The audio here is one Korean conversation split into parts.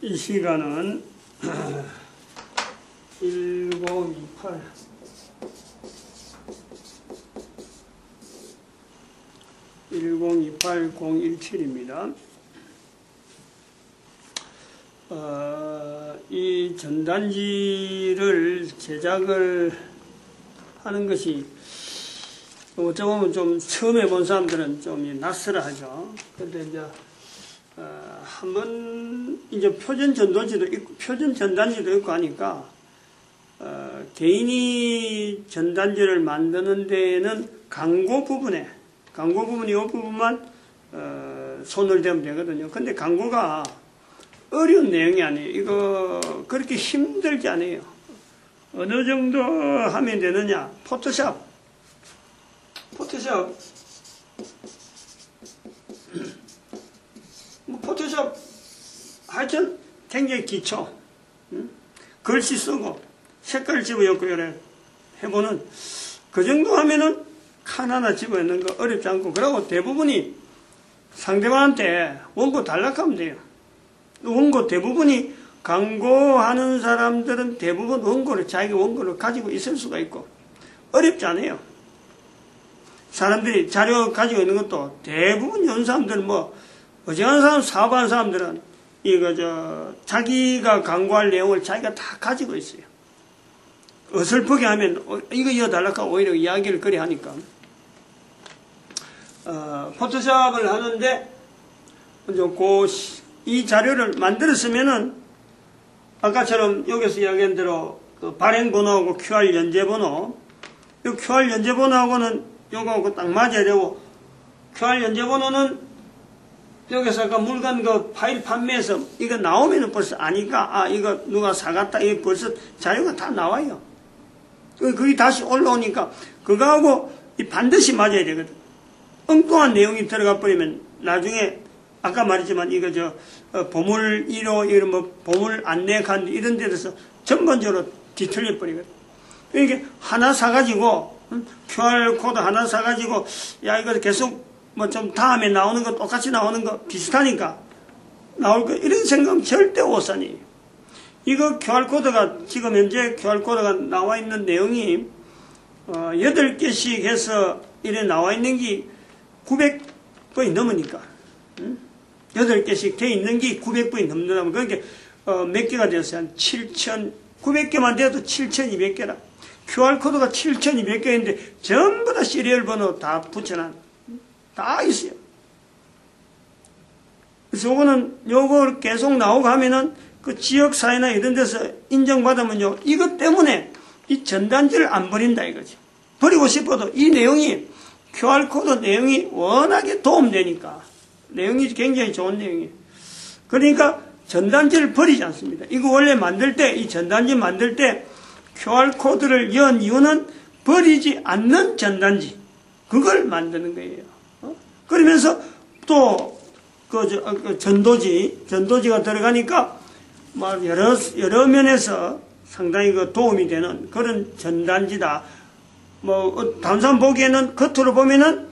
이 시간은 1028 1028-017입니다. 이 전단지를 제작을 하는 것이 어쩌 보면 좀 처음 해본 사람들은 좀 낯설어하죠. 근데 이제 한번 이제 표준 전단지도 있고 표준 전단지도 있고 하니까 개인이 전단지를 만드는 데에는 광고 부분이 이 부분만 손을 대면 되거든요. 근데 광고가 어려운 내용이 아니에요. 이거 그렇게 힘들지 않아요. 어느 정도 하면 되느냐? 포토샵 포토샵 하여튼 굉장히 기초, 글씨 쓰고 색깔 집어넣고 이래 해보는 그 정도 하면은 칸 하나 집어넣는 거 어렵지 않고, 그러고 대부분이 상대방한테 원고 달라하면 돼요. 원고 대부분이 광고하는 사람들은 대부분 자기 원고를 가지고 있을 수가 있고 어렵지 않아요. 사람들이 자료 가지고 있는 것도 대부분 연 사람들 어지간한 사람 사업하는 사람들은 자기가 광고할 내용을 자기가 다 가지고 있어요. 어설프게 하면 이거 이어달라고 오히려 이야기를 그리 하니까 포토샵을 하는데 이 자료를 만들었으면은 아까처럼 여기서 이야기한 대로 그 발행번호하고 QR 연재번호, 이 QR 연재번호하고는 요거하고 딱 맞아야 되고, QR 연재번호는 여기서 아까 물건 그 파일 판매해서 이거 나오면은 벌써 아니까 이거 누가 사갔다, 이거 벌써 자료가 다 나와요. 그게 다시 올라오니까 그거하고 반드시 맞아야 되거든. 엉뚱한 내용이 들어가 버리면 나중에 아까 말했지만 이거 보물 1호 이런 보물 안내 간 이런 데서 전반적으로 뒤틀려 버리거든. 그러니까 하나 사가지고 QR 코드 하나 사가지고 이거 계속 좀 다음에 나오는 거 똑같이 나오는 거 비슷하니까 나올 거 이런 생각은 절대 오산이에요. 이거 QR코드가 지금 현재 QR코드가 나와 있는 내용이 8개씩 해서 이래 나와 있는 게 900번이 넘으니까 8개씩 돼 있는 게 900번이 넘는다면 그러니까 몇 개가 되었어요? 한 900개만 돼도 7200개라. QR코드가 7200개인데 전부 다 시리얼 번호 다 붙여놔. 다 있어요. 그래서 요걸 계속 나오고 하면은 그 지역사회나 이런 데서 인정받으면요, 이것 때문에 이 전단지를 안 버린다 이거죠. 버리고 싶어도 이 내용이 QR코드 내용이 워낙에 도움되니까 내용이 굉장히 좋은 내용이에요. 그러니까 전단지를 버리지 않습니다. 이거 원래 이 전단지 만들 때 QR코드를 연 이유는 버리지 않는 전단지, 그걸 만드는 거예요. 그러면서 또 전도지가 들어가니까 여러 면에서 상당히 도움이 되는 그런 전단지다. 다른 사람 보기에는 겉으로 보면은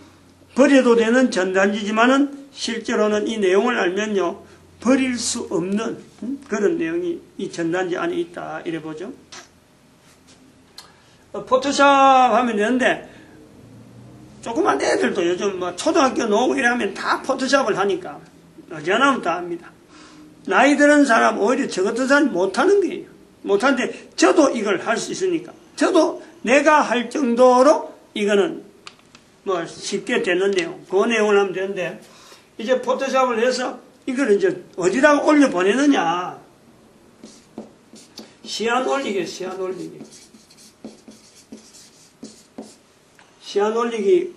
버려도 되는 전단지지만은 실제로는 이 내용을 알면요, 버릴 수 없는 그런 내용이 이 전단지 안에 있다 이래 보죠. 포토샵 하면 되는데 조그만 애들도 요즘 초등학교 나오고 이러면 다 포토샵을 하니까 어지간하면 다 합니다. 나이 드는 사람 오히려 저 같은 사람이 못하는 거예요. 못하는데 저도 이걸 할 수 있으니까 저도 내가 할 정도로 이거는 쉽게 되는 내용, 그 내용을 하면 되는데, 이제 포토샵을 해서 이걸 이제 어디다가 올려 보내느냐. 시안 올리기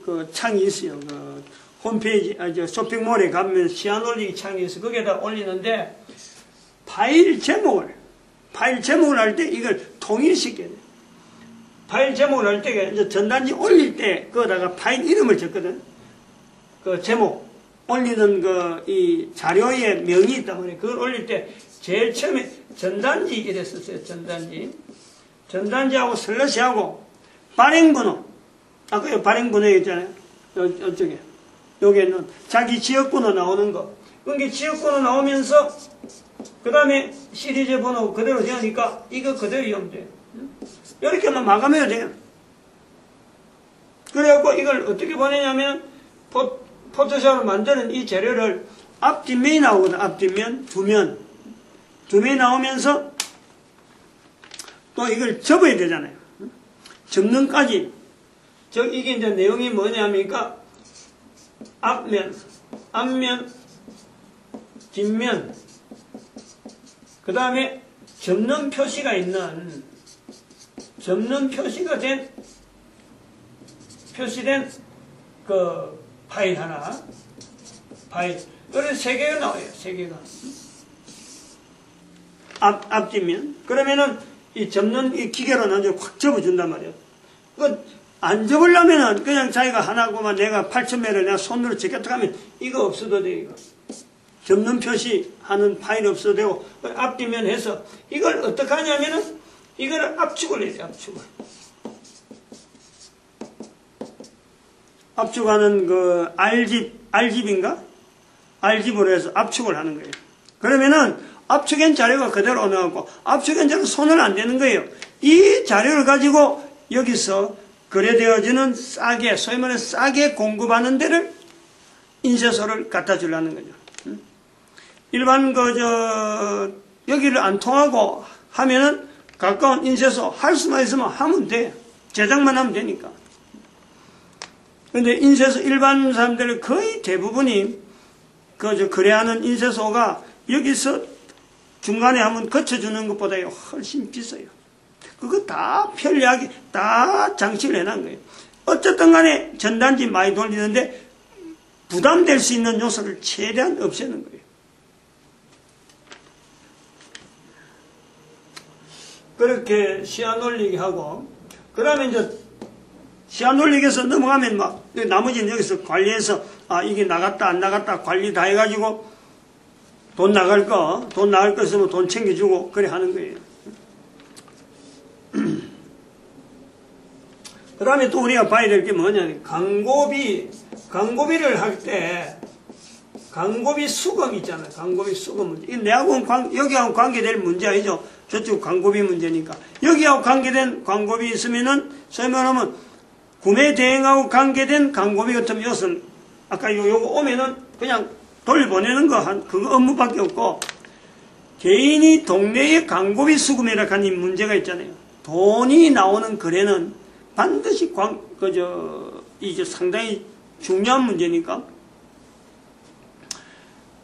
그 창이 있어요. 그 홈페이지, 쇼핑몰에 가면 시안 올리기 창이 있어요. 거기에다 올리는데, 파일 제목을 할 때 이걸 통일시켜야 돼요. 파일 제목을 할 때, 이제 전단지 올릴 때, 거기다가 파일 이름을 적거든. 그 제목, 올리는 이 자료의 명이 있단 말이에요. 그걸 올릴 때, 제일 처음에 전단지 이래 썼어요. 전단지하고 슬러시하고, 발행번호. 아까 발행번호 있잖아요. 이쪽에. 여기에는 자기 지역번호 나오는 거. 그게 지역번호 나오면서 그 다음에 시리즈 번호 그대로 되니까 이거 그대로 이으면 돼요. 이렇게만 마감해야 돼요. 그래갖고 이걸 어떻게 보내냐면 포토샵을 만드는 이 재료를 앞 뒷면이 나오거든. 앞 뒷면 두 면이 나오면서 또 이걸 접어야 되잖아요. 접는까지 이게 이제 내용이 뭐냐니까 앞면 뒷면 그 다음에 접는 표시가 표시된 그 파일 하나, 그래서 세 개가 나와요. 세 개가. 앞뒷면. 그러면은 이 접는 이 기계로는 이제 확 접어준단 말이에요. 안 접으려면은 그냥 자기가 하나고만 내가 8,000매를 내가 손으로 접겠다 하면 이거 없어도 돼, 이거. 접는 표시하는 파일 없어도 되고, 앞뒷면 해서 이걸 어떻게 하냐면은 이걸 압축을 해야 돼, 압축을. 압축하는 그 R집인가? R집으로 해서 압축을 하는 거예요. 그러면은 압축한 자료가 그대로 나오고 압축한 자료 손을 안 대는 거예요. 이 자료를 가지고 여기서 거래되어지는 싸게, 소위 말해 싸게 공급하는 데를 인쇄소를 갖다 주려는 거죠. 일반 여기를 안 통하고 하면은 가까운 인쇄소 할 수만 있으면 하면 돼. 제작만 하면 되니까. 근데 인쇄소 일반 사람들 거의 대부분이 거래하는 인쇄소가 여기서 중간에 한번 거쳐주는 것보다 훨씬 비싸요. 그거 다 편리하게 다 장치를 해놓은 거예요. 어쨌든 간에 전단지 많이 돌리는데 부담될 수 있는 요소를 최대한 없애는 거예요. 그렇게 시야 놀리게 하고, 그 다음에 이제 시야 놀리기에서 넘어가면 막 나머지는 여기서 관리해서 이게 나갔다 안 나갔다 관리 다 해가지고 돈 나갈 거 있으면 돈 챙겨주고 그래 하는 거예요. 그 다음에 또 우리가 봐야 될 게 뭐냐면 광고비를 할 때 광고비 수금 있잖아요. 광고비 수금 문제. 이게 여기하고 관계될 문제 아니죠. 저쪽 광고비 문제니까. 여기하고 관계된 광고비 있으면은 소위 말하면 구매 대행하고 관계된 광고비 같으면 이것은 아까 요거 오면은 그냥 돌려보내는 그거 업무밖에 없고, 개인이 동네에 광고비 수금이라 하는 문제가 있잖아요. 돈이 나오는 거래는 반드시 이제 상당히 중요한 문제니까,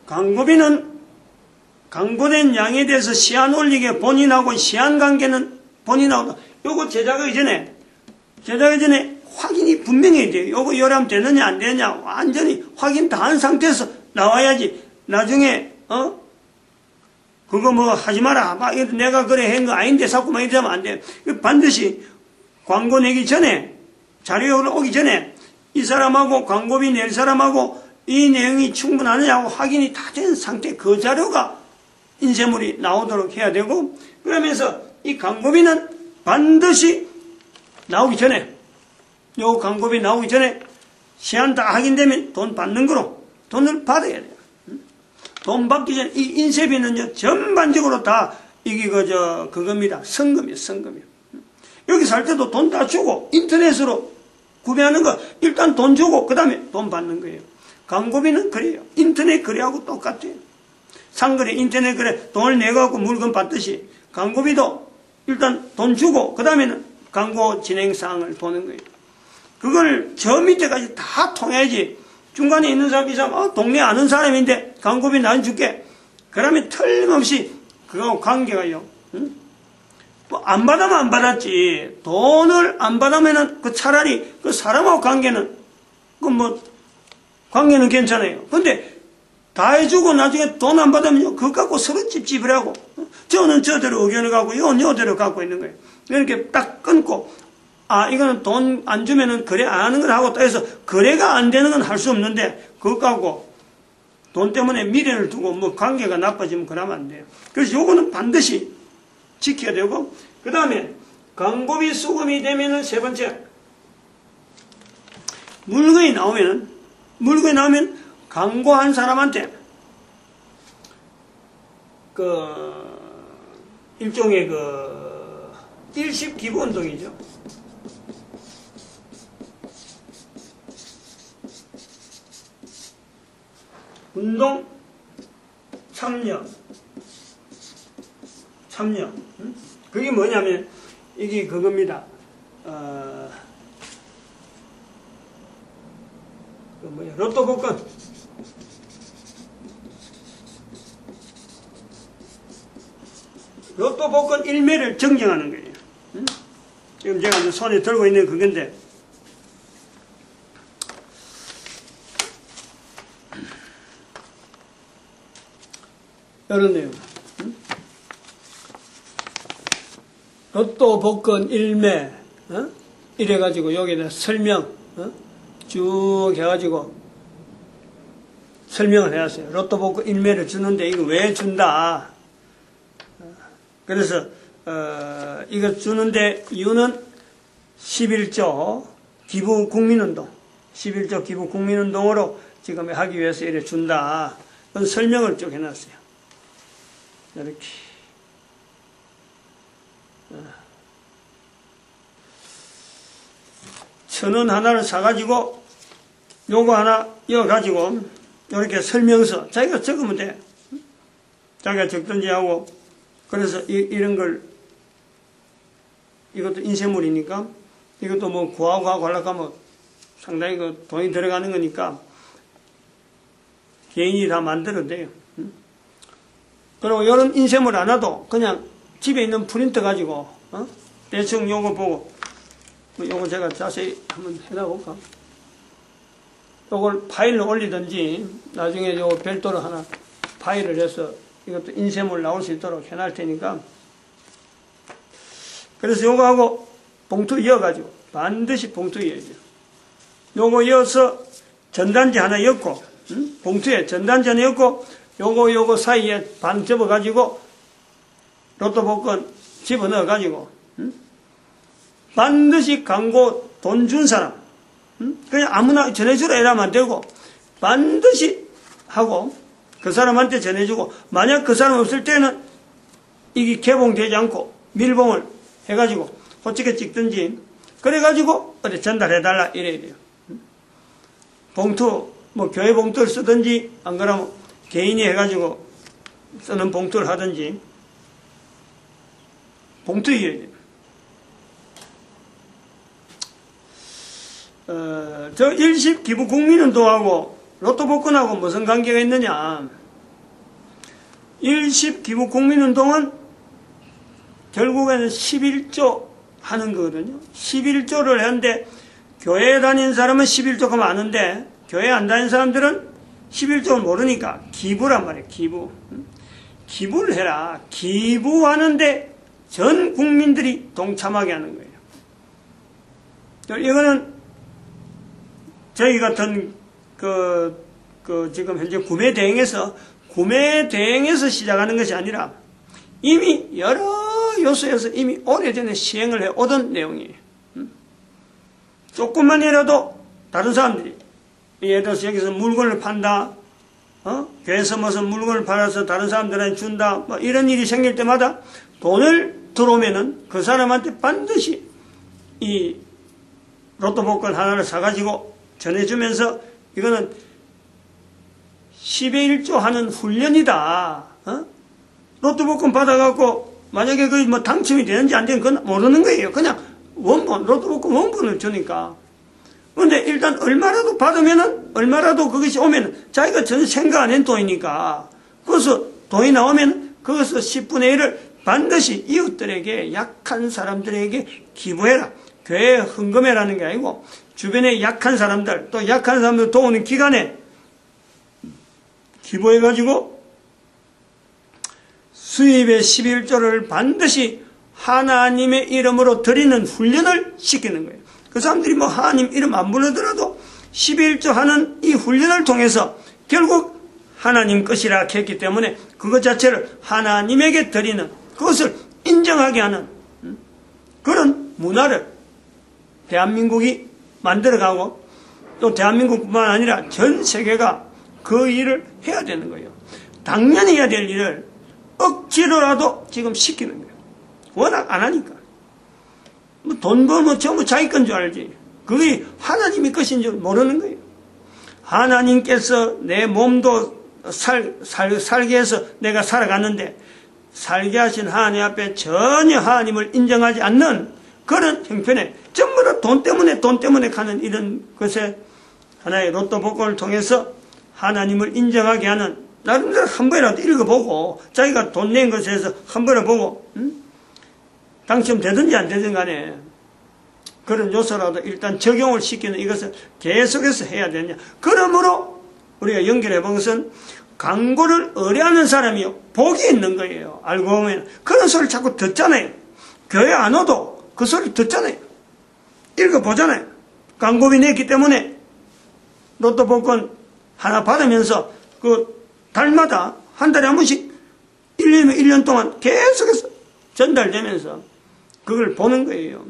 광고비는 광고된 양에 대해서 시한 올리게 본인하고 시한 관계는 본인하고, 요거 제작하기 전에 확인이 분명해야 돼요. 요거 요리하면 되느냐 안 되느냐 완전히 확인 다 한 상태에서 나와야지. 나중에 그거 뭐 하지 마라 막 내가 그래 한 거 아닌데 자꾸만 이러면 안 돼요. 반드시 광고 내기 전에, 자료가 오기 전에 이 사람하고 광고비 낼 사람하고 이 내용이 충분하느냐고 확인이 다 된 상태, 그 자료가 인쇄물이 나오도록 해야 되고, 그러면서 이 광고비는 반드시 나오기 전에, 요 광고비 나오기 전에 시한 다 확인되면 돈 받는 거로 돈을 받아야 돼요. 돈 받기 전에 이 인쇄비는요 전반적으로 다 이게 그겁니다. 성금이에요. 여기 살 때도 돈 다 주고 인터넷으로 구매하는 거 일단 돈 주고 그 다음에 돈 받는 거예요. 광고비는 그래요. 인터넷 거래하고 똑같아요. 상거래, 인터넷 거래 돈을 내갖고 물건 받듯이 광고비도 일단 돈 주고 그 다음에는 광고 진행 사항을 보는 거예요. 그걸 저 밑에까지 다 통해야지. 중간에 있는 사람, 이 사람, 동네 아는 사람인데 광고비 난 줄게. 그러면 틀림없이 그거 관계가요. 응? 뭐 안 받으면 안 받았지. 돈을 안 받으면은 그 차라리 그 사람하고 관계는 관계는 괜찮아요. 근데 다 해주고 나중에 돈 안 받으면 그거 갖고 서로 찝찝하고 저는 저대로 의견을 갖고 이건 이대로 갖고 있는 거예요. 이렇게 딱 끊고 이거는 돈 안 주면은 거래 안 하는 걸 하고 또 해서 거래가 안 되는 건 할 수 없는데 그거 갖고 돈 때문에 미련을 두고 뭐 관계가 나빠지면 그러면 안 돼요. 그래서 요거는 반드시 지켜야 되고, 그 다음에 광고비 수금이 되면은 세 번째, 물건이 나오면 광고한 사람한테 일종의 일식 기부 운동이죠. 운동, 참여. 그게 뭐냐면, 이게 그겁니다. 로또 복권. 로또 복권 1매를 정정하는 거예요. 지금 제가 손에 들고 있는 그건데, 이런 내용. 로또 복권 1매, 이래가지고 여기다 설명, 쭉 해가지고 설명을 해놨어요. 로또 복권 1매를 주는데 이거 왜 준다. 그래서, 이거 주는데 이유는 11조 기부 국민운동, 11조 기부 국민운동으로 지금 하기 위해서 이래 준다. 그런 설명을 쭉 해놨어요. 이렇게. 1,000원 하나를 사가지고, 요거 하나 이어가지고, 이렇게 설명서, 자기가 적으면 돼. 자기가 적든지 하고, 그래서 이런 걸, 이것도 인쇄물이니까, 이것도 뭐 구하고 하려면 상당히 돈이 들어가는 거니까, 개인이 다 만들어도 돼요. 그리고 이런 인쇄물 하나도 그냥 집에 있는 프린터 가지고, 대충 요거 보고, 요거 제가 자세히 한번 해놔볼까? 요걸 파일로 올리든지, 나중에 요 별도로 하나 파일을 해서 이것도 인쇄물 나올 수 있도록 해놔 테니까. 그래서 요거하고 봉투 이어가지고, 반드시 봉투 이어야죠. 요거 이어서 전단지 하나 엮고, 봉투에 전단지 하나 엮고, 요거 사이에 반 접어가지고, 로또 복권 집어넣어가지고, 반드시 광고 돈 준 사람, 그냥 아무나 전해주라 이러면 안 되고, 반드시 하고, 그 사람한테 전해주고, 만약 그 사람 없을 때는 이게 개봉되지 않고, 밀봉을 해가지고, 호치게 찍든지, 그래가지고, 어디 전달해달라, 이래야 돼요. 봉투, 뭐 교회 봉투를 쓰든지, 안 그러면 개인이 해가지고 쓰는 봉투를 하든지, 봉투 이어야 돼요. 저 일식 기부 국민운동하고 로또 복권하고 무슨 관계가 있느냐. 일식 기부 국민운동은 결국에는 11조 하는 거거든요. 11조를 하는데, 교회에 다니는 사람은 11조가 많은데, 교회 안 다니는 사람들은 11조를 모르니까 기부란 말이에요. 기부를 해라. 기부하는데 전 국민들이 동참하게 하는 거예요. 이거는 저희 같은 지금 현재 구매 대행에서 시작하는 것이 아니라 이미 여러 요소에서 이미 오래전에 시행을 해 오던 내용이에요. 조금만이라도 다른 사람들이, 예를 들어서 여기서 물건을 판다, 교회에서 무슨 물건을 팔아서 다른 사람들한테 준다, 뭐 이런 일이 생길 때마다 돈을 들어오면은 그 사람한테 반드시 이 로또 복권 하나를 사가지고 전해주면서, 이거는 10의 1조 하는 훈련이다. 로또 복권 받아갖고 만약에 그 뭐 당첨이 되는지 안 되는지 그건 모르는 거예요. 그냥 원본, 로또 복권 원본을 주니까. 근데 일단 얼마라도 받으면은, 얼마라도 그것이 오면은 자기가 전혀 생각 안 한 돈이니까, 그래서 돈이 나오면 그것을 10분의 1을 반드시 이웃들에게, 약한 사람들에게 기부해라. 교회에 헌금해라는 게 아니고, 주변에 약한 사람들, 또 약한 사람들 도우는 기관에 기부해가지고 수입의 11조를 반드시 하나님의 이름으로 드리는 훈련을 시키는 거예요. 그 사람들이 뭐 하나님 이름 안 부르더라도 11조 하는 이 훈련을 통해서 결국 하나님 것이라 했기 때문에 그것 자체를 하나님에게 드리는, 그것을 인정하게 하는 그런 문화를 대한민국이 만들어가고, 또 대한민국뿐만 아니라 전 세계가 그 일을 해야 되는 거예요. 당연히 해야 될 일을 억지로라도 지금 시키는 거예요. 워낙 안 하니까. 뭐 돈 벌면 전부 자기 건 줄 알지. 그게 하나님의 것인 줄 모르는 거예요. 하나님께서 내 몸도 살게 해서 내가 살아갔는데, 살게 하신 하나님 앞에 전혀 하나님을 인정하지 않는 그런 형편에 전부 다 돈 때문에 가는 이런 것에 하나의 로또 복권을 통해서 하나님을 인정하게 하는, 나름대로 한 번이라도 읽어보고 자기가 돈 낸 것에 대해서 한 번을 보고 당첨되든지 안 되든 간에 그런 요소라도 일단 적용을 시키는 이것을 계속해서 해야 되느냐. 그러므로 우리가 연결해 본 것은 광고를 의뢰하는 사람이 복이 있는 거예요. 알고 보면 그런 소리를 자꾸 듣잖아요. 교회 안 와도 그 소리를 듣잖아요. 읽어보잖아요. 광고비 냈기 때문에 로또 복권 하나 받으면서 그 달마다 한 달에 한 번씩 1년 동안 계속해서 전달되면서 그걸 보는 거예요.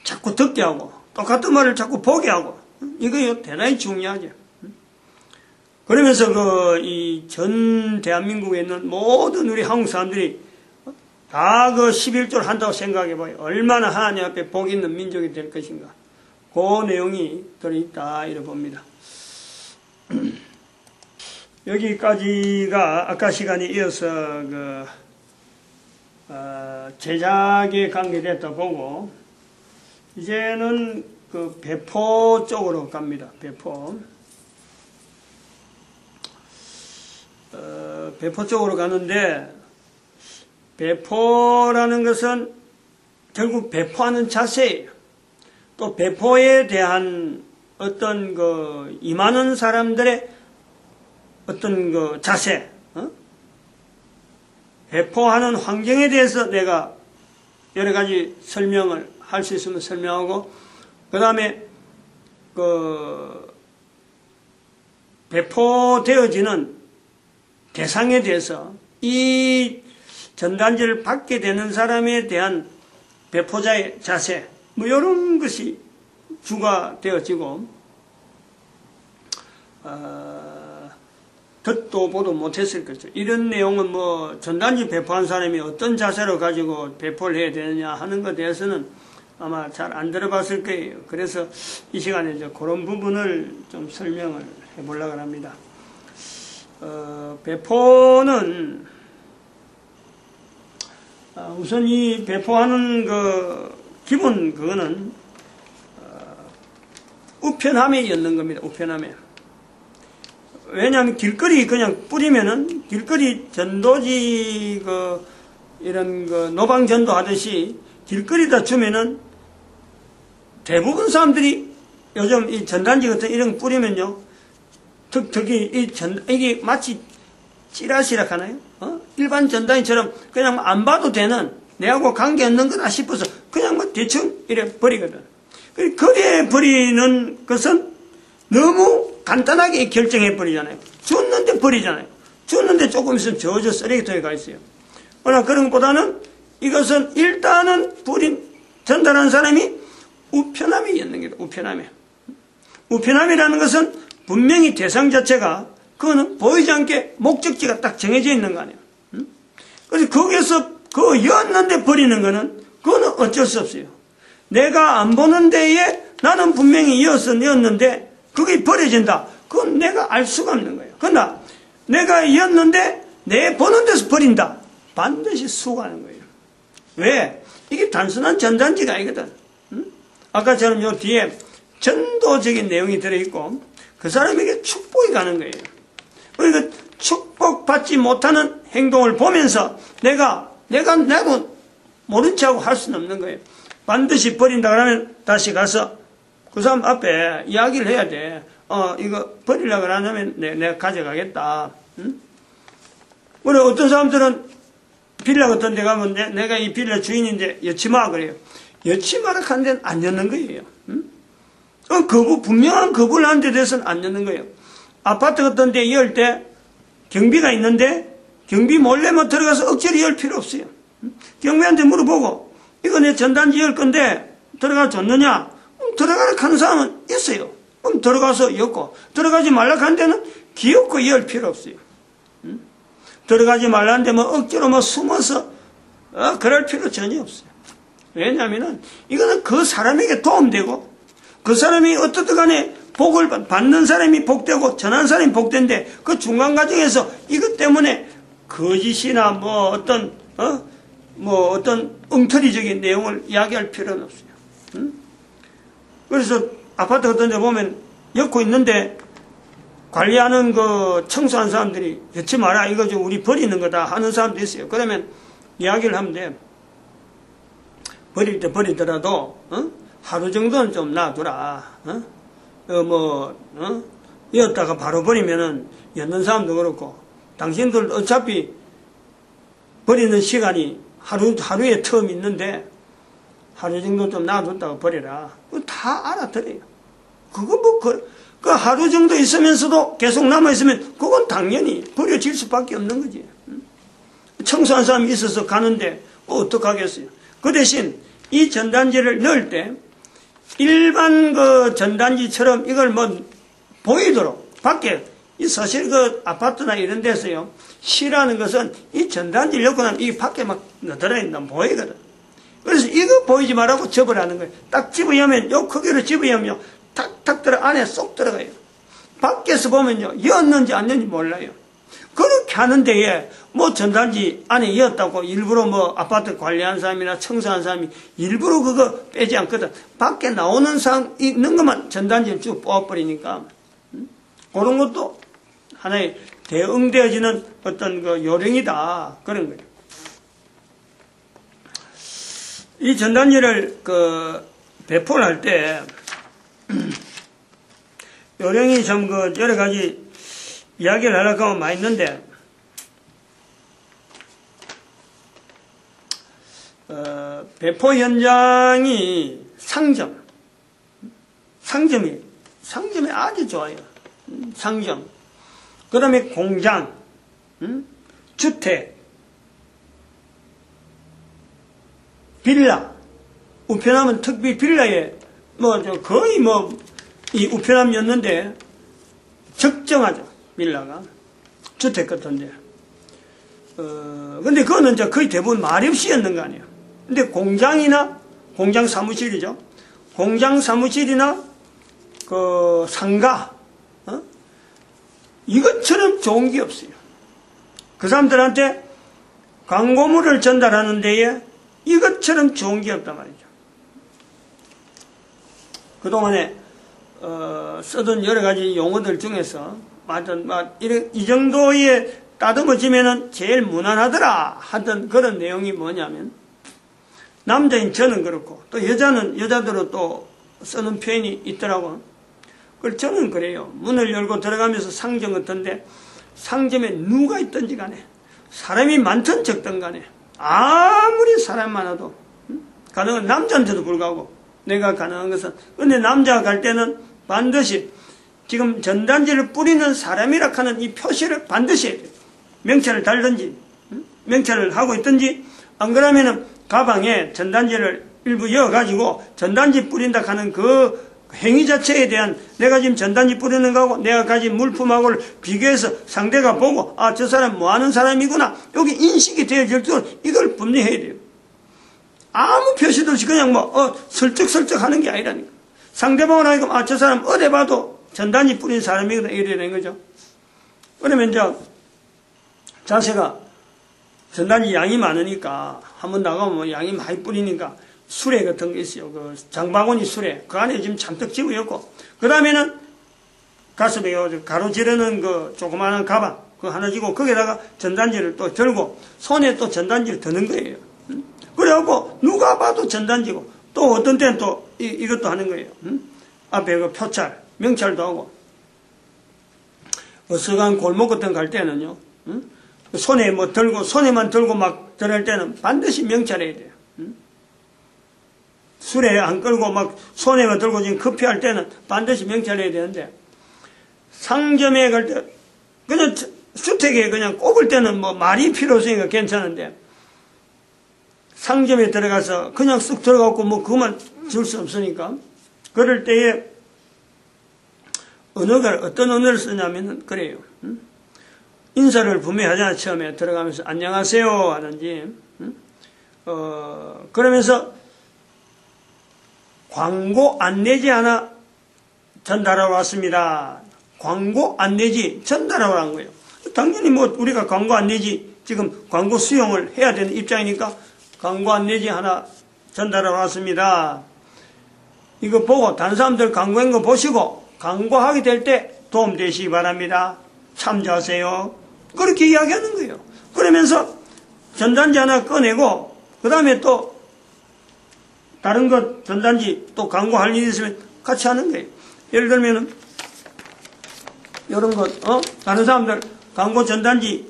자꾸 듣게 하고 똑같은 말을 자꾸 보게 하고, 이거 대단히 중요하죠. 그러면서 이 전 대한민국에 있는 모든 우리 한국 사람들이 다 그 11조를 한다고 생각해봐요. 얼마나 하나님 앞에 복 있는 민족이 될 것인가. 그 내용이 들어있다 이래 봅니다. 여기까지가 아까 시간에 이어서 제작에 관계됐다 보고, 이제는 그 배포 쪽으로 갑니다. 배포 쪽으로 가는데, 배포라는 것은 결국 배포하는 자세예요. 또 배포에 대한 어떤 임하는 사람들의 어떤 자세, 배포하는 환경에 대해서 내가 여러 가지 설명을 할 수 있으면 설명하고, 그 다음에 배포되어지는 대상에 대해서 이 전단지를 받게 되는 사람에 대한 배포자의 자세, 뭐 이런 것이 주가 되어지고, 듣도 보도 못했을 거죠. 이런 내용은 뭐 전단지 배포한 사람이 어떤 자세로 가지고 배포를 해야 되느냐 하는 것에 대해서는 아마 잘 안 들어봤을 거예요. 그래서 이 시간에 이제 그런 부분을 좀 설명을 해보려고 합니다. 배포는 우선 이 배포하는 기본 그거는 우편함에 엮는 겁니다. 우편함에. 왜냐하면 길거리 그냥 뿌리면은 길거리 전도지 이런 노방 전도 하듯이 길거리다 주면은 대부분 사람들이 요즘 이 전단지 같은 이런 거 뿌리면요, 특히 이게 마치 찌라시락 하나요? 일반 전단지처럼 그냥 안 봐도 되는, 내하고 관계없는 거다 싶어서 그냥 뭐 대충 이래 버리거든. 그래 버리는 것은 너무 간단하게 결정해 버리잖아요. 줬는데 버리잖아요. 줬는데 조금 있으면 저 쓰레기통에 가 있어요. 그러나 그런 것보다는 이것은 일단은 전달한 사람이 우편함에 였는 게다. 우편함이라는 것은 분명히 대상 자체가 그거는 보이지 않게 목적지가 딱 정해져 있는 거 아니에요. 그래서 거기에서 였는데 버리는 거는 그거는 어쩔 수 없어요. 내가 안 보는 데에 나는 분명히 였는데 그게 버려진다. 그건 내가 알 수가 없는 거예요. 그러나 내가 였는데 내 보는 데서 버린다. 반드시 수고하는 거예요. 왜? 이게 단순한 전단지가 아니거든. 아까처럼 요 뒤에 전도적인 내용이 들어있고 그 사람에게 축복이 가는 거예요. 그러니까 축복받지 못하는 행동을 보면서 내가 모른 척하고 할 수는 없는 거예요. 반드시 버린다 그러면 다시 가서 그 사람 앞에 이야기를 해야 돼. 이거 버리려고 하면 내가 가져가겠다. 응? 그래, 어떤 사람들은 빌라 같은 데 가면 내가 이 빌라 주인인데 여치 마 그래요. 여치 마라 하는 데는 안 였는 거예요. 응? 분명한 거부를 하는 데 대해서는 안 였는 거예요. 아파트 같은 데 열 때 경비가 있는데 경비 몰래 들어가서 억지로 열 필요 없어요. 응? 경비한테 물어보고 이거 내 전단지 열 건데 들어가 줬느냐? 들어가라 하는 사람은 있어요. 그럼 들어가서 였고, 들어가지 말라 하는 데는 기어코 열 필요 없어요. 들어가지 말라는데 뭐 억지로 뭐 숨어서 그럴 필요 전혀 없어요. 왜냐하면은 이거는 그 사람에게 도움되고 그 사람이 어떻든 간에 복을 받는 사람이 복되고 전하는 사람이 복된데 그 중간 과정에서 이것 때문에 거짓이나 뭐 어떤 엉터리적인 내용을 이야기할 필요는 없어요. 그래서 아파트 어떤 데 보면 엮고 있는데 관리하는 그 청소하는 사람들이 여치 마라 이거 좀 우리 버리는 거다 하는 사람도 있어요. 그러면 이야기를 하면 돼. 버릴 때 버리더라도 하루 정도는 좀 놔두라. 이었다가 바로 버리면은 였는 사람도 그렇고 당신들 어차피 버리는 시간이 하루에 텀이 있는데 하루 정도 좀 놔뒀다가 버려라. 그거 다 알아들어요. 그거 그 하루 정도 있으면서도 계속 남아있으면 그건 당연히 버려질 수밖에 없는 거지. 청소한 사람이 있어서 가는데 어떡하겠어요. 그 대신 이 전단지를 넣을 때 일반 그 전단지처럼 이걸 뭐 보이도록 밖에 사실 그 아파트나 이런 데서요 실하는 것은 이 전단지를 넣고 나면 이 밖에 막 들어있는 보이거든. 그래서 이거 보이지 말라고 접으라는 거예요. 딱 집으면 요 크기로 집으면 탁탁 안에 쏙 들어가요. 밖에서 보면요 였는지 안 였는지 몰라요. 그렇게 하는데 뭐 전단지 안에 였다고 일부러 뭐 아파트 관리하는 사람이나 청소하는 사람이 일부러 그거 빼지 않거든. 밖에 나오는 사람 있는 것만 전단지를 쭉 뽑아버리니까 그런 것도 하나의 대응되어지는 어떤 그 요령이다 그런 거예요. 이 전단지를 그 배포를 할 때 요령이 좀 그 여러 가지 이야기를 하려고 하면 많이 있는데 배포 현장이 상점이 아주 좋아요. 상점. 그 다음에 공장, 주택, 빌라, 우편함은 특히 빌라에 거의 이 우편함이었는데 적정하죠. 빌라가 주택 같은데. 근데 그거는 이제 거의 대부분 말이 없이 였는 거 아니에요. 근데 공장이나 공장 사무실이죠. 공장 사무실이나 그 상가 이것처럼 좋은 게 없어요. 그 사람들한테 광고물을 전달하는 데에 이것처럼 좋은 게 없단 말이죠. 그동안에 쓰던 여러 가지 용어들 중에서 이 정도의 따듬어지면은 제일 무난하더라 하던 그런 내용이 뭐냐면 남자인 저는 그렇고 또 여자들은 또 쓰는 표현이 있더라고. 그래서 저는 그래요. 문을 열고 들어가면서 상점 같은데 상점에 누가 있든지 간에 사람이 많든 적든 간에 아무리 사람 많아도 가능한 남자한테도 불구하고 내가 가능한 것은 근데 남자가 갈 때는 반드시 지금 전단지를 뿌리는 사람이라 하는 이 표시를 반드시 해야 돼요. 명찰을 달든지 명찰을 하고 있든지 안 그러면은 가방에 전단지를 일부 이어가지고 전단지 뿌린다 하는 그 행위 자체에 대한 내가 지금 전단지 뿌리는 거하고 내가 가진 물품하고를 비교해서 상대가 보고 아, 저 사람 뭐 하는 사람이구나 여기 인식이 되어질 줄 이걸 분명히 해야 돼요. 아무 표시도 없이 그냥 슬쩍슬쩍 하는 게 아니라니까. 상대방을 하니까 아, 저 사람 어디 봐도 전단지 뿌린 사람이구나 이래야 되는 거죠. 그러면 이제 자세가 전단지 양이 많으니까 한번 나가면 양이 많이 뿌리니까 수레 같은 게 있어요. 그 장바구니 수레. 그 안에 지금 잔뜩 집어였고. 그 다음에는 가슴에 가로지르는 그 조그마한 가방. 그거 하나 쥐고 거기다가 전단지를 또 들고 손에 또 전단지를 드는 거예요. 그래갖고 누가 봐도 전단지고 또 어떤 때는 또 이것도 하는 거예요. 앞에 그 표찰, 명찰도 하고. 어서간 골목 같은 갈 때는요. 손에 손에만 들고 막 들을 때는 반드시 명찰해야 돼요. 술에 안 끌고 막 손에만 들고 지금 커피할 때는 반드시 명찰해야 되는데 상점에 갈 때 그냥 주택에 그냥 꼽을 때는 뭐 말이 필요 없으니까 괜찮은데 상점에 들어가서 그냥 쑥 들어가고 뭐 그것만 줄 수 없으니까 그럴 때에 어떤 언어를 쓰냐면은 그래요. 인사를 분명히 하잖아. 처음에 들어가면서 안녕하세요 하든지. 그러면서 광고 안내지 하나 전달하러 왔습니다. 광고 안내지 전달하러 한 거예요. 당연히 뭐 우리가 광고 안내지 지금 광고 수용을 해야 되는 입장이니까 광고 안내지 하나 전달하러 왔습니다. 이거 보고 다른 사람들 광고한 거 보시고 광고하게 될 때 도움되시기 바랍니다. 참조하세요. 그렇게 이야기하는 거예요. 그러면서 전단지 하나 꺼내고 그 다음에 또 다른 것 전단지 또 광고할 일이 있으면 같이 하는 거예요. 예를 들면은 이런 것 다른 사람들 광고 전단지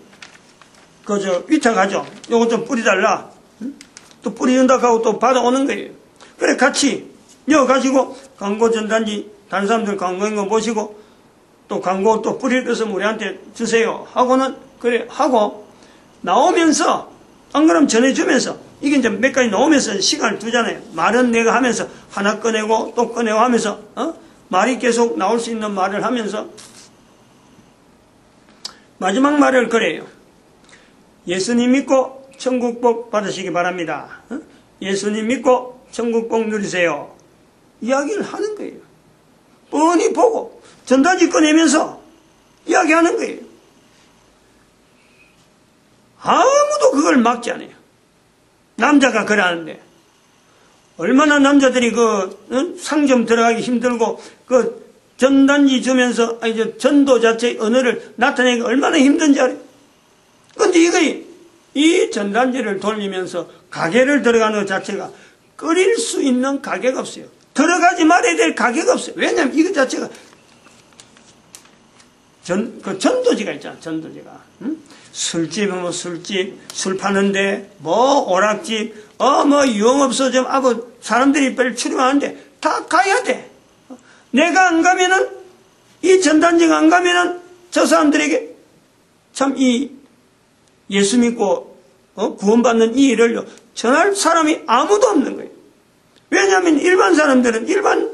그저 위탁하죠. 요거 좀 뿌리달라. 또 뿌리는다 하고 또 받아오는 거예요. 그래 같이 넣어가지고 광고 전단지 다른 사람들 광고인 거 보시고 또 광고 또 뿌릴 것은 우리한테 주세요 하고는 그래 하고 나오면서 안 그러면 전해주면서 이게 이제 몇 가지 나오면서 시간을 두잖아요. 말은 내가 하면서 하나 꺼내고 또 꺼내고 하면서 말이 계속 나올 수 있는 말을 하면서 마지막 말을 그래요. 예수님 믿고 천국복 받으시기 바랍니다. 예수님 믿고 천국복 누리세요. 이야기를 하는 거예요. 뻔히 보고 전단지 꺼내면서 이야기하는 거예요. 아무도 그걸 막지 않아요. 남자가 그러는데 얼마나 남자들이 그 상점 들어가기 힘들고 그 전단지 주면서 전도 자체의 언어를 나타내기 얼마나 힘든지 알아요. 그런데 이 전단지를 돌리면서 가게를 들어가는 것 자체가 끓일 수 있는 가게가 없어요. 들어가지 말아야 될 가게가 없어요. 왜냐하면 이것 자체가 그 전도지가 있잖아. 전도지가 술집은 뭐 술집, 술 파는데 뭐 오락집, 뭐 유흥업소점 하고 사람들이 빨리 출입하는데 다 가야 돼. 내가 안 가면은 이 전단지가 안 가면은 저 사람들에게 참 이 예수 믿고 구원받는 이 일을 전할 사람이 아무도 없는 거예요. 왜냐하면 일반 사람들은 일반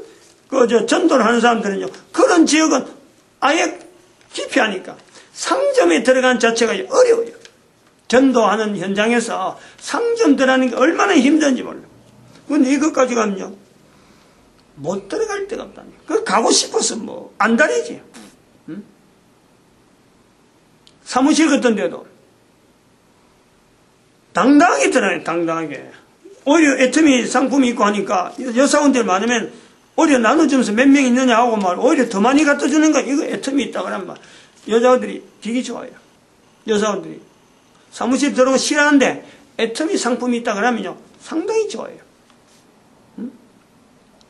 전도를 하는 사람들은요 그런 지역은 아예 기피하니까 상점에 들어간 자체가 어려워요. 전도하는 현장에서 상점 들어가는 게 얼마나 힘든지 몰라요. 그런데 이것까지 가면요 못 들어갈 데가 없다니까. 그 가고 싶어서 뭐 안달이지. 사무실 같은 데도 당당하게 들어가요. 당당하게. 오히려 애터미 상품이 있고 하니까 여사원들 많으면 오히려 나눠주면서 몇 명 있느냐 하고 말 오히려 더 많이 갖다 주는 거야. 이거 애터미 있다 그러면 말 여자들이 되게 좋아요. 여사원들이 사무실 들어오고 싫어하는데 애터미 상품이 있다 그러면요 상당히 좋아요.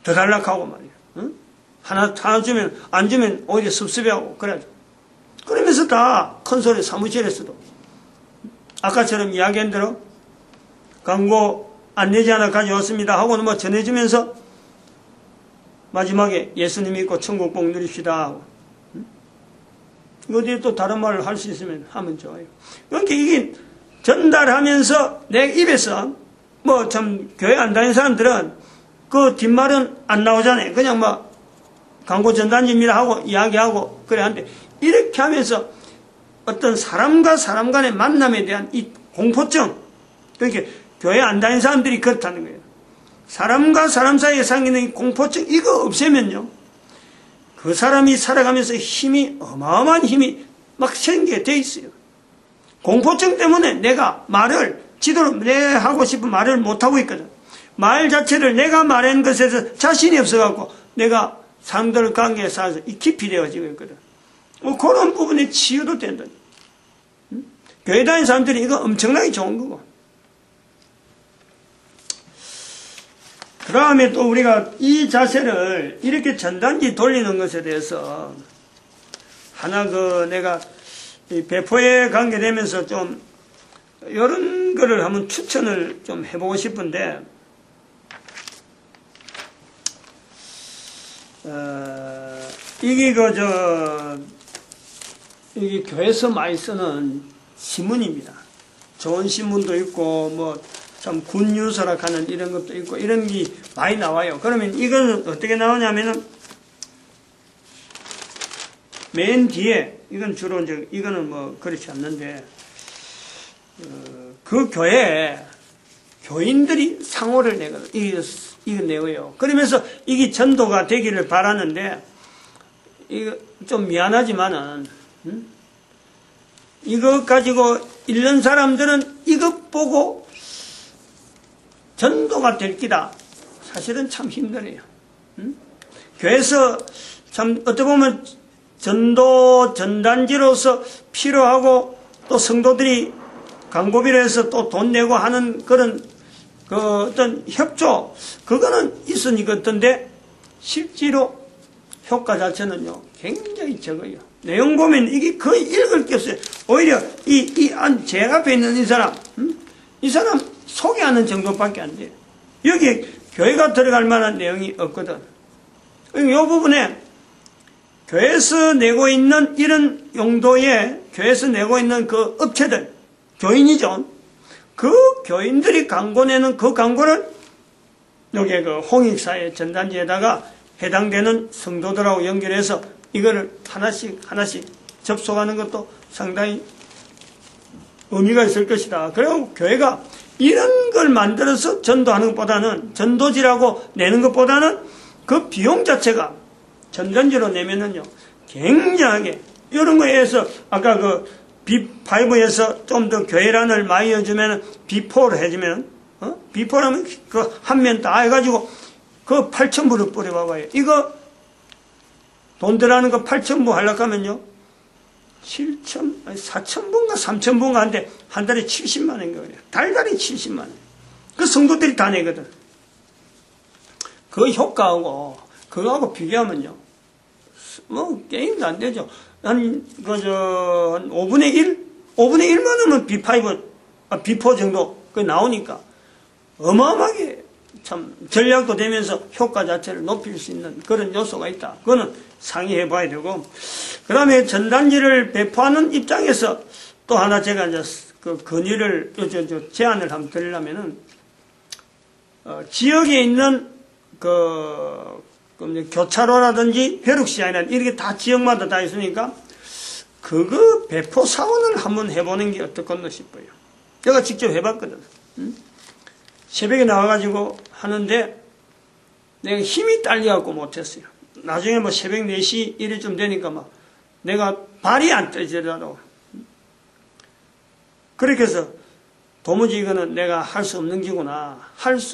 더 달라고 하고 말이에요. 하나 주면 안 주면 오히려 섭섭해하고 그래야죠. 그러면서 다 큰 소리 사무실에서도 아까처럼 이야기한 대로 광고 안내지 하나 가져왔습니다 하고는 뭐 전해주면서 마지막에 예수님 믿고 천국복 누립시다 하고 어디에 또 다른 말을 할 수 있으면 하면 좋아요. 그러니까 이게 전달하면서 내 입에서 뭐 참 교회 안 다니는 사람들은 그 뒷말은 안 나오잖아요. 그냥 뭐 광고 전단지입니다 하고 이야기하고 그래 하는데 이렇게 하면서 어떤 사람과 사람 간의 만남에 대한 이 공포증, 그러니까 교회 안 다니는 사람들이 그렇다는 거예요. 사람과 사람 사이에 생기는 이 공포증 이거 없애면요 그 사람이 살아가면서 힘이 어마어마한 힘이 막 생기게 돼 있어요. 공포증 때문에 내가 말을 지도로 내 하고 싶은 말을 못하고 있거든. 말 자체를 내가 말한 것에서 자신이 없어갖고 내가 사람들 관계에 쌓여서 깊이 되어지고 있거든. 그런 부분에 치유도 된다. 교회 다니는 사람들이 이거 엄청나게 좋은 거고. 그 다음에 또 우리가 이 자세를 이렇게 전단지 돌리는 것에 대해서 하나 내가 배포에 관계되면서 좀 이런 거를 한번 추천을 좀 해보고 싶은데 이게 이게 교회에서 많이 쓰는 신문입니다. 좋은 신문도 있고 뭐 참 굿뉴스라 하는 이런 것도 있고 이런 게 많이 나와요. 그러면 이거는 어떻게 나오냐면은 맨 뒤에, 이건 주로 이제, 이거는 뭐 그렇지 않는데, 그 교회에 교인들이 상호를 내거든. 이거 내고요. 그러면서 이게 전도가 되기를 바라는데, 이거 좀 미안하지만은, 이것 가지고 읽는 사람들은 이것 보고 전도가 될 기다. 사실은 참 힘드네요. 교회에서 참 어떻게 보면 전도 전단지로서 필요하고 또 성도들이 광고비로 해서 또 돈 내고 하는 그런 그 어떤 협조 그거는 있으니까 어떤데 실제로 효과 자체는요 굉장히 적어요. 내용 보면 이게 거의 읽을 게 없어요. 오히려 제 앞에 있는 이 사람 소개하는 정도밖에 안 돼요. 여기에 교회가 들어갈 만한 내용이 없거든. 이 부분에 교회에서 내고 있는 이런 용도의 교회에서 내고 있는 그 업체들, 교인이죠. 그 교인들이 광고 내는 그 광고를 여기에 그 홍익사의 전단지에다가 해당되는 성도들하고 연결해서 이거를 하나씩 접속하는 것도 상당히 의미가 있을 것이다. 그리고 교회가 이런 걸 만들어서 전도하는 것보다는 전도지라고 내는 것보다는 그 비용 자체가 전단지로 내면은요 굉장하게 이런 거에 의해서 아까 그 B5에서 좀 더 교회란을 많이 해주면 B4를 해주면 B4라면 그 한 면 다 해가지고 그 8,000부를 뿌려봐봐요. 이거 돈 들어가는 거 8,000부 하려고 하면요 4,000부인가 3,000부인가 한데 한 달에 70만 원인가 그래요. 달달이 70만 원. 그 성도들이 다 내거든. 그 효과하고 그거하고 비교하면요 뭐 게임도 안 되죠. 한 5분의 1? 5분의 1만 하면 B4 정도 그 나오니까 어마어마하게 참 전략도 되면서 효과 자체를 높일 수 있는 그런 요소가 있다. 그거는 상의해 봐야 되고, 그 다음에 전단지를 배포하는 입장에서 또 하나 제가 이제 그 건의를, 제안을 한번 드리려면은, 지역에 있는 교차로라든지 벼룩시장이나 이렇게 다 지역마다 다 있으니까 그거 배포 사원을 한번 해보는 게 어떻겠나 싶어요. 제가 직접 해봤거든. 새벽에 나와가지고 하는데 내가 힘이 딸려갖고 못했어요. 나중에 뭐 새벽 4시 이래쯤 되니까 막 내가 발이 안 떠지더라고. 그렇게 해서 도무지 이거는 내가 할 수 없는 기구나.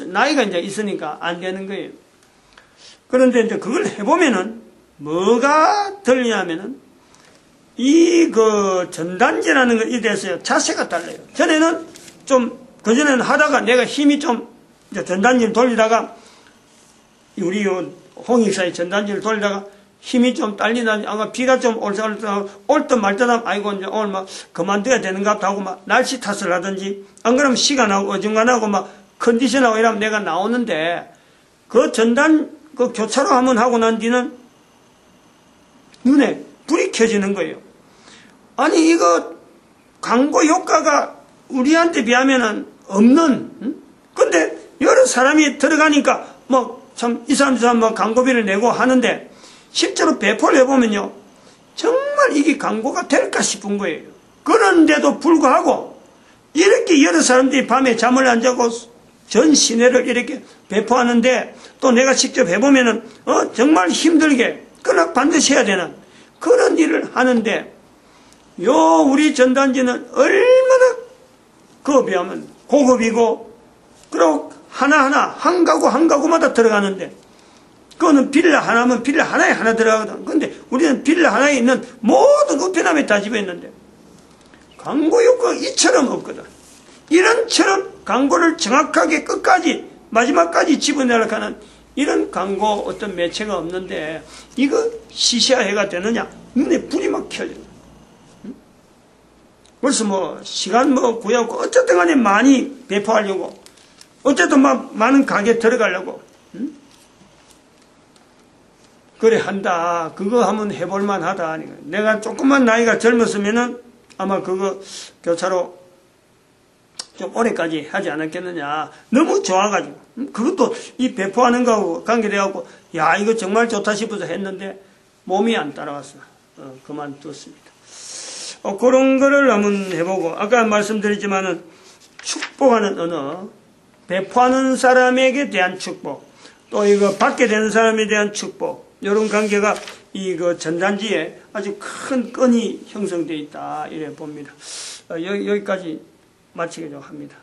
나이가 이제 있으니까 안 되는 거예요. 그런데 이제 그걸 해보면은 뭐가 들리냐면은 전단지라는 것에 대해서 자세가 달라요. 전에는 그전에는 하다가 내가 힘이 이제 전단지를 돌리다가 우리 홍익사의 전단지를 돌리다가 힘이 좀 딸리다, 아마 비가 좀 올 듯 말 듯 하면 아이고 이제 오늘 막 그만둬야 되는 것 같다 하고 막 날씨 탓을 하든지 안 그러면 시간하고 어중간하고 막 컨디션하고 이러면 내가 나오는데 그 교차로 한번 하고 난 뒤는 눈에 불이 켜지는 거예요. 아니 이거 광고 효과가 우리한테 비하면은 없는, 근데 여러 사람이 들어가니까 참 이 사람 광고비를 내고 하는데 실제로 배포를 해보면요 정말 이게 광고가 될까 싶은 거예요. 그런데도 불구하고 이렇게 여러 사람들이 밤에 잠을 안 자고 전 시내를 이렇게 배포하는데 또 내가 직접 해보면은 정말 힘들게 그러나 반드시 해야 되는 그런 일을 하는데 우리 전단지는 얼마나 그거 비하면 고급이고 그리고 하나하나 한 가구마다 들어가는데 그거는 빌라 하나면 빌라 하나에 하나 들어가거든. 근데 우리는 빌라 하나에 있는 모든 우편함에 다 집어있는데 광고 효과가 이처럼 없거든. 이런처럼 광고를 정확하게 끝까지 마지막까지 집어내려고 하는 이런 광고 어떤 매체가 없는데 이거 시시화해가 되느냐? 눈에 불이 막 켜져. 그래서 시간 구하고 어쨌든 간에 많이 배포하려고 어쨌든 많은 가게에 들어가려고 그래 한다. 그거 한번 해볼만 하다. 내가 조금만 나이가 젊었으면은 아마 그거 교차로 좀 오래까지 하지 않았겠느냐. 너무 좋아가지고 그것도 이 배포하는 거하고 관계돼갖고 야 이거 정말 좋다 싶어서 했는데 몸이 안 따라왔어. 그만뒀습니다. 그런 거를 한번 해보고, 아까 말씀드렸지만은 축복하는 언어, 배포하는 사람에게 대한 축복, 또 이거 받게 되는 사람에 대한 축복, 이런 관계가 이 전단지에 아주 큰 끈이 형성되어 있다, 이래 봅니다. 여기까지 마치기로 합니다.